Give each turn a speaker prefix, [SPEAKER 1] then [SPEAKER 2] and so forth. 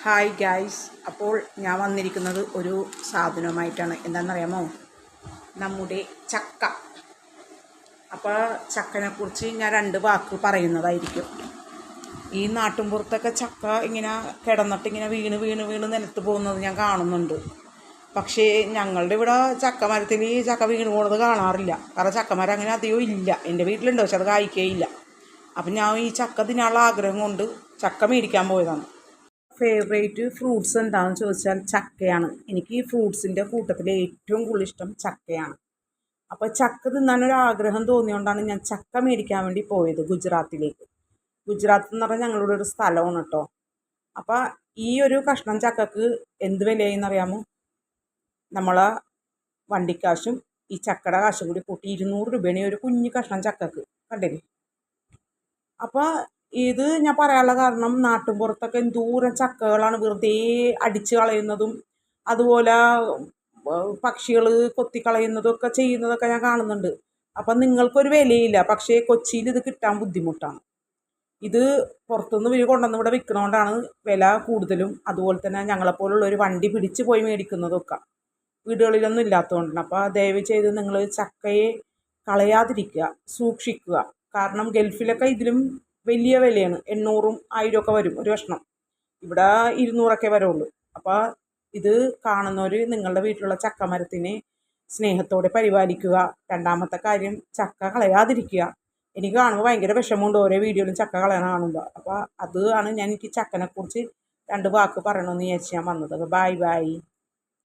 [SPEAKER 1] Hi guys. അപ്പോൾ ഞാൻ വന്നിരിക്കുന്നത് ഒരു സാധനവുമായിട്ടാണ്. എന്താണെന്നറിയാമോ? നമ്മുടെ ചക്ക. അപ്പോൾ ചക്കനെക്കുറിച്ച് ഞാൻ 2 വാക്ക് പറയുന്നതായിരിക്കും. ഈ നാട്ടിൻപുറത്തൊക്കെ ചക്ക ഇങ്ങനെ കിടന്നിട്ട് ഇങ്ങനെ വീണ് വീണ് വീണ് നിലത്ത് പോകുന്നത് ഞാൻ കാണുന്നുണ്ട്. പക്ഷേ ഞങ്ങളുടെ ഇവിടെ ചക്ക മരത്തിൽ ചക്ക വീണ് പോകുന്നത് കാണാറില്ല. കാരണം ചക്കമരം അങ്ങനെ അധികം ഇല്ല. എൻ്റെ വീട്ടിലുണ്ട്, പക്ഷെ അത് കായ്ക്കേയില്ല. അപ്പം ഞാൻ ഈ ചക്ക തിന്നാനുള്ള ആഗ്രഹം കൊണ്ട് ചക്ക മേടിക്കാൻ പോയതാണ്. ഫേവറേറ്റ് ഫ്രൂട്ട്സ് എന്താണെന്ന് ചോദിച്ചാൽ ചക്കയാണ്. എനിക്ക് ഈ ഫ്രൂട്ട്സിൻ്റെ കൂട്ടത്തിൽ ഏറ്റവും കൂടുതൽ ഇഷ്ടം ചക്കയാണ്. അപ്പോൾ ചക്ക തിന്നാനൊരാഗ്രഹം തോന്നിയോണ്ടാണ് ഞാൻ ചക്ക മേടിക്കാൻ വേണ്ടി പോയത് ഗുജറാത്തിലേക്ക്. ഗുജറാത്ത് എന്ന് പറഞ്ഞാൽ ഞങ്ങളുടെ ഒരു സ്ഥലമാണ് കേട്ടോ. അപ്പോൾ ഈ ഒരു കഷ്ണം ചക്കക്ക് എന്ത് വിലയെന്നറിയാമോ? നമ്മളെ വണ്ടിക്കാശും ഈ ചക്കയുടെ കാശും കൂടി കൂട്ടി 200 രൂപയാണ് ഒരു കുഞ്ഞു കഷ്ണം ചക്കക്ക്. കണ്ടില്ലേ? അപ്പോൾ ഇത് ഞാൻ പറയാനുള്ള കാരണം, നാട്ടിൻപുറത്തൊക്കെ എന്തോരം ചക്കകളാണ് വെറുതെ അടിച്ച് കളയുന്നതും അതുപോലെ പക്ഷികൾ കൊത്തിക്കളയുന്നതും ഒക്കെ ചെയ്യുന്നതൊക്കെ ഞാൻ കാണുന്നുണ്ട്. അപ്പം നിങ്ങൾക്കൊരു വിലയില്ല, പക്ഷേ കൊച്ചിയിൽ ഇത് കിട്ടാൻ ബുദ്ധിമുട്ടാണ്. ഇത് പുറത്തുനിന്ന് ഇവർ കൊണ്ടുവന്ന് ഇവിടെ വിൽക്കുന്നതുകൊണ്ടാണ് വില കൂടുതലും. അതുപോലെ തന്നെ ഞങ്ങളെപ്പോലുള്ള ഒരു വണ്ടി പിടിച്ച് പോയി മേടിക്കുന്നതൊക്കെ വീടുകളിലൊന്നും ഇല്ലാത്തതുകൊണ്ടാണ്. അപ്പോൾ ദയവ് ചെയ്ത് നിങ്ങൾ ചക്കയെ കളയാതിരിക്കുക, സൂക്ഷിക്കുക. കാരണം ഗൾഫിലൊക്കെ ഇതിലും വലിയ വിലയാണ്. 800ഉം 1000 ഒക്കെ വരും ഒരു കഷ്ണം. ഇവിടെ 200ഒക്കെ വരുള്ളൂ. അപ്പോൾ ഇത് കാണുന്നവർ നിങ്ങളുടെ വീട്ടിലുള്ള ചക്കമരത്തിനെ സ്നേഹത്തോടെ പരിപാലിക്കുക. രണ്ടാമത്തെ കാര്യം, ചക്ക കളയാതിരിക്കുക. എനിക്ക് കാണുമ്പോൾ ഭയങ്കര വിഷമമുണ്ട് ഓരോ വീഡിയോയിലും ചക്ക കളയണ കാണുമ്പോൾ. അപ്പോൾ അത് ആണ് എനിക്ക് ചക്കനെക്കുറിച്ച് 2 വാക്ക് പറയണമെന്ന് വിചാരിച്ച് ഞാൻ വന്നത്. അപ്പോൾ ബൈ ബൈ.